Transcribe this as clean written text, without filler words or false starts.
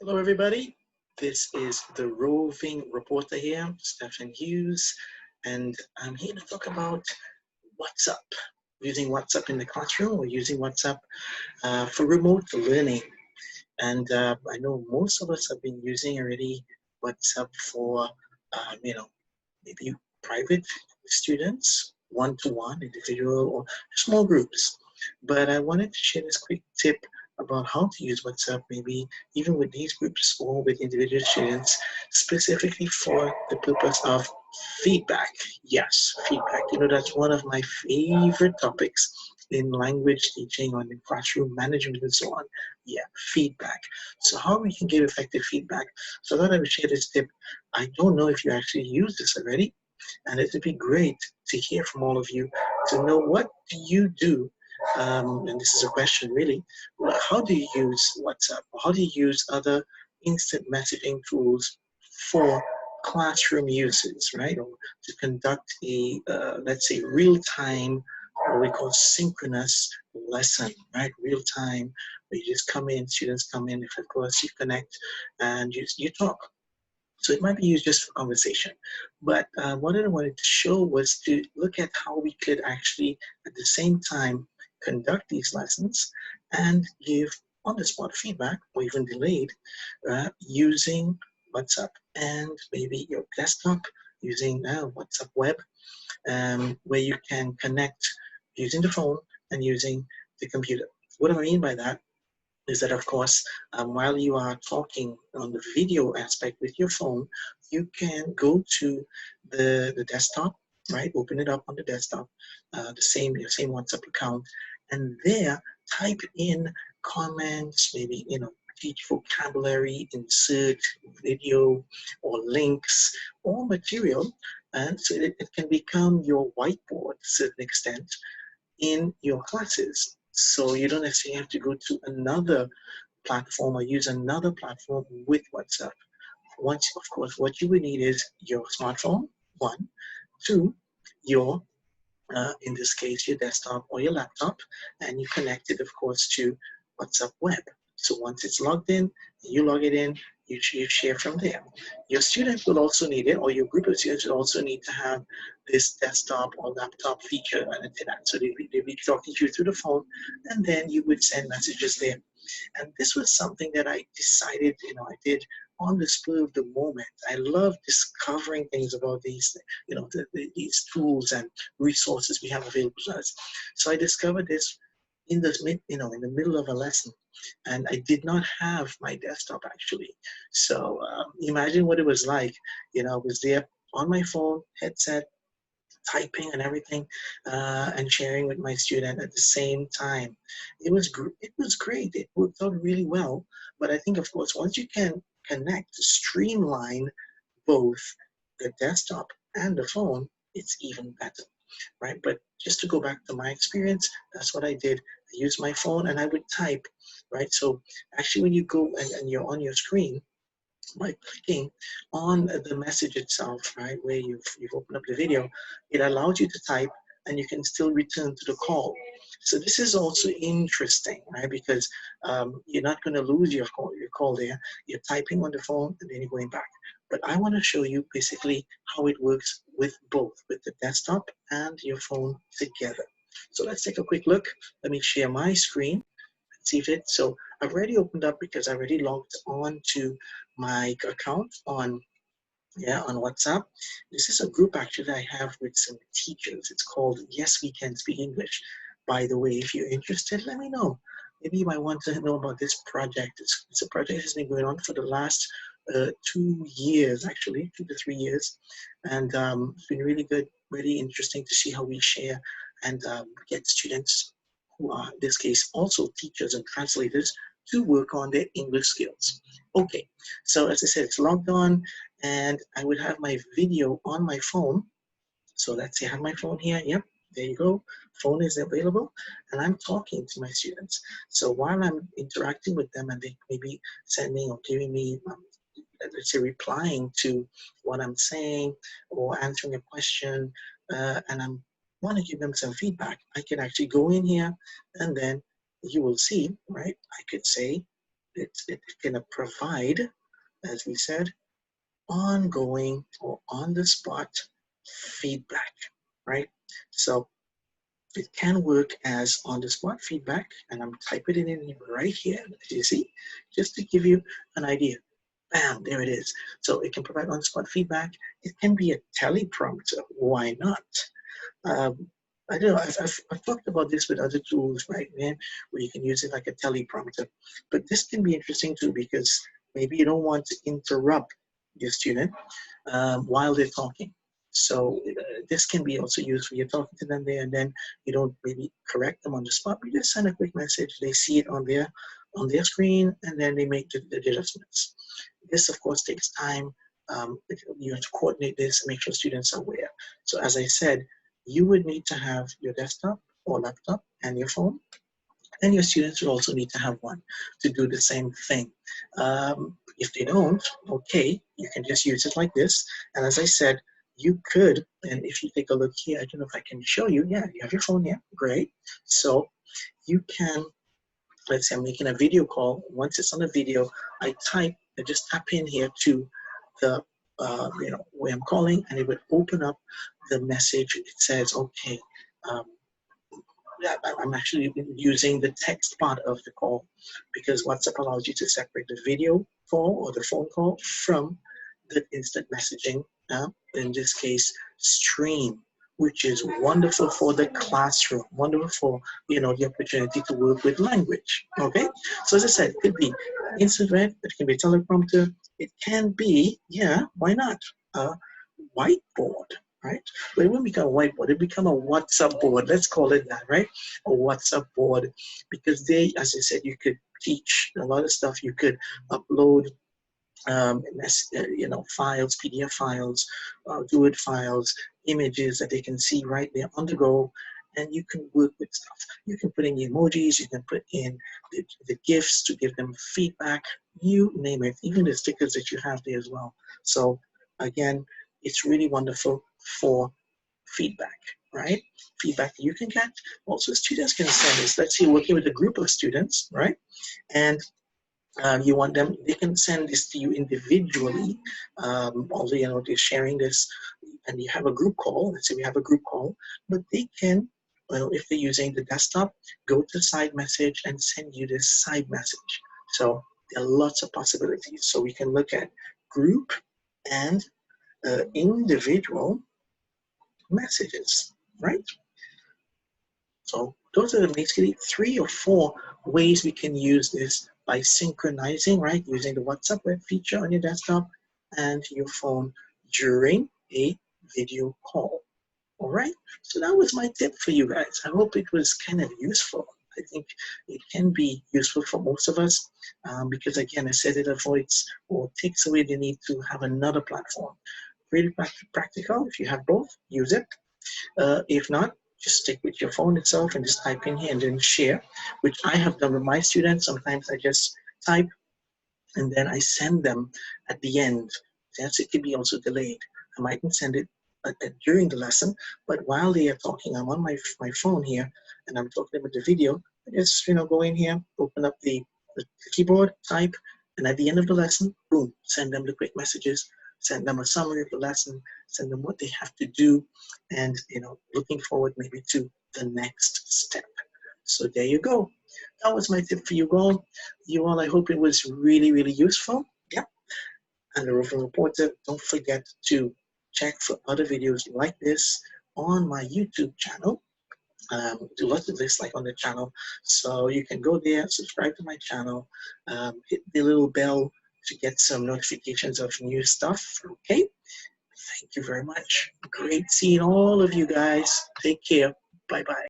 Hello, everybody. This is the roving reporter here, Stephen Hughes, and I'm here to talk about WhatsApp, using WhatsApp in the classroom or using WhatsApp for remote learning. And I know most of us have been using already WhatsApp for, maybe private students, one-to-one, individual, or small groups. But I wanted to share this quick tip about how to use WhatsApp, maybe even with these groups or with individual students, specifically for the purpose of feedback. Yes, feedback. That's one of my favorite topics in language teaching, on in classroom management, and so on. Yeah, feedback. So how we can give effective feedback. So I thought I would share this tip. I don't know if you actually use this already, and it would be great to hear from all of you to know what do you do. And this is a question really. How do you use WhatsApp? How do you use other instant messaging tools for classroom uses, right? Or to conduct a, let's say, real-time, what we call synchronous lesson, right? Real time, where you just come in, students come in, if of course you connect and you talk. So it might be used just for conversation. But what I wanted to show was to look at how we could actually, at the same time, conduct these lessons and give on-the-spot feedback or even delayed using WhatsApp and maybe your desktop using WhatsApp web, where you can connect using the phone and using the computer. What do I mean by that? Is that, of course, while you are talking on the video aspect with your phone, you can go to the desktop, right? Open it up on the desktop, your same WhatsApp account, and there type in comments, maybe teach vocabulary, insert video or links or material, and so it can become your whiteboard to a certain extent in your classes. So you don't necessarily have to go to another platform or use another platform with WhatsApp. Once, of course, what you would need is your smartphone, one, two, your in this case, your desktop or your laptop, and you connect it, of course, to WhatsApp web. So once it's logged in, you log it in, you share from there. Your student will also need it, or your group of students will also need to have this desktop or laptop feature added to that. So they'll be talking to you through the phone, and then you would send messages there. And this was something that I decided, I did on the spur of the moment. I love discovering things about these, these tools and resources we have available to us. So I discovered this in in the middle of a lesson, and I did not have my desktop actually. So imagine what it was like. I was there on my phone, headset, typing and everything, and sharing with my student at the same time. It was great. It worked out really well. But I think, of course, once you can connect, streamline both the desktop and the phone, it's even better, right? But just to go back to my experience, that's what I did. I used my phone and I would type, right? So actually, when you go and you're on your screen, by clicking on the message itself, right, where you've opened up the video, it allows you to type and you can still return to the call. So this is also interesting, right, because you're not going to lose your call there. You're typing on the phone and then you're going back. But I want to show you basically how it works with both, with the desktop and your phone together. So let's take a quick look. Let me share my screen. See if it. So I've already opened up because I already logged on to my account on WhatsApp. This is a group actually I have with some teachers. It's called Yes We Can Speak English. By the way, if you're interested, let me know. Maybe you might want to know about this project. It's a project that's been going on for the last 2 years, actually, 2 to 3 years. And it's been really good, really interesting to see how we share and get students who are, in this case, also teachers and translators to work on their English skills. Okay, so as I said, it's logged on and I would have my video on my phone. So let's say I have my phone here. Yep, there you go. Phone is available and I'm talking to my students. So while I'm interacting with them and they maybe sending or giving me, let's say replying to what I'm saying or answering a question, and I'm want to give them some feedback, I can actually go in here and then you will see, right? I could say, it can provide, as we said, ongoing or on-the-spot feedback, right? So it can work as on-the-spot feedback, and I'm typing it in right here, as you see, just to give you an idea. Bam, there it is. So it can provide on-the-spot feedback. It can be a teleprompter. Why not? I don't know, I've talked about this with other tools, right, man, where you can use it like a teleprompter. But this can be interesting too, because maybe you don't want to interrupt your student while they're talking. So this can be also used when you're talking to them there, and then you don't maybe correct them on the spot. You just send a quick message. They see it on their screen, and then they make the adjustments. This, of course, takes time. You have to coordinate this and make sure students are aware. So as I said, you would need to have your desktop or laptop and your phone, and your students will also need to have one to do the same thing. If they don't, okay, you can just use it like this. And as I said, you could, and if you take a look here, I don't know if I can show you. Yeah, you have your phone here, great. So you can, let's say I'm making a video call. Once it's on a video, I just tap in here to the, where I'm calling, and it would open up the message. It says, okay, I'm actually using the text part of the call, because WhatsApp allows you to separate the video call or the phone call from the instant messaging, in this case, stream, which is wonderful for the classroom, wonderful for, the opportunity to work with language, okay? So as I said, it could be instant read, it can be teleprompter, it can be, yeah, why not, whiteboard, right? But it wouldn't become a whiteboard, it become a WhatsApp board, let's call it that, right? A WhatsApp board, because they, as I said, you could teach a lot of stuff. You could upload files, PDF files, Word files, images that they can see right there on the go, and you can work with stuff. You can put in the emojis, you can put in the GIFs to give them feedback, you name it, even the stickers that you have there as well. So again, it's really wonderful for feedback, right? Feedback you can get. Also, students can send this. Let's say working with a group of students, right? And you want them, they can send this to you individually, although they're sharing this, and you have a group call. Let's say we have a group call, but they can, well, if they're using the desktop, go to side message and send you this side message. So there are lots of possibilities. So we can look at group and individual messages, right? So those are basically 3 or 4 ways we can use this by synchronizing, right? Using the WhatsApp web feature on your desktop and your phone during a video call. All right, so that was my tip for you guys. I hope it was kind of useful. I think it can be useful for most of us because, again, I said it avoids or takes away the need to have another platform. Really practical. If you have both, use it. If not, just stick with your phone itself and just type in here and then share, which I have done with my students. Sometimes I just type and then I send them at the end. Yes, it can be also delayed. I mightn't send it during the lesson, but while they are talking, I'm on my phone here and I'm talking about the video. I just go in here, open up the keyboard, type, and at the end of the lesson, boom, send them the quick messages, send them a summary of the lesson, send them what they have to do, and looking forward maybe to the next step. So there you go. That was my tip for you all. I hope it was really, really useful. Yeah. And the Roving Reporter, don't forget to check for other videos like this on my YouTube channel. Do lots of this like on the channel, so you can go there, subscribe to my channel, hit the little bell to get some notifications of new stuff. Okay, thank you very much. Great seeing all of you guys. Take care. Bye bye.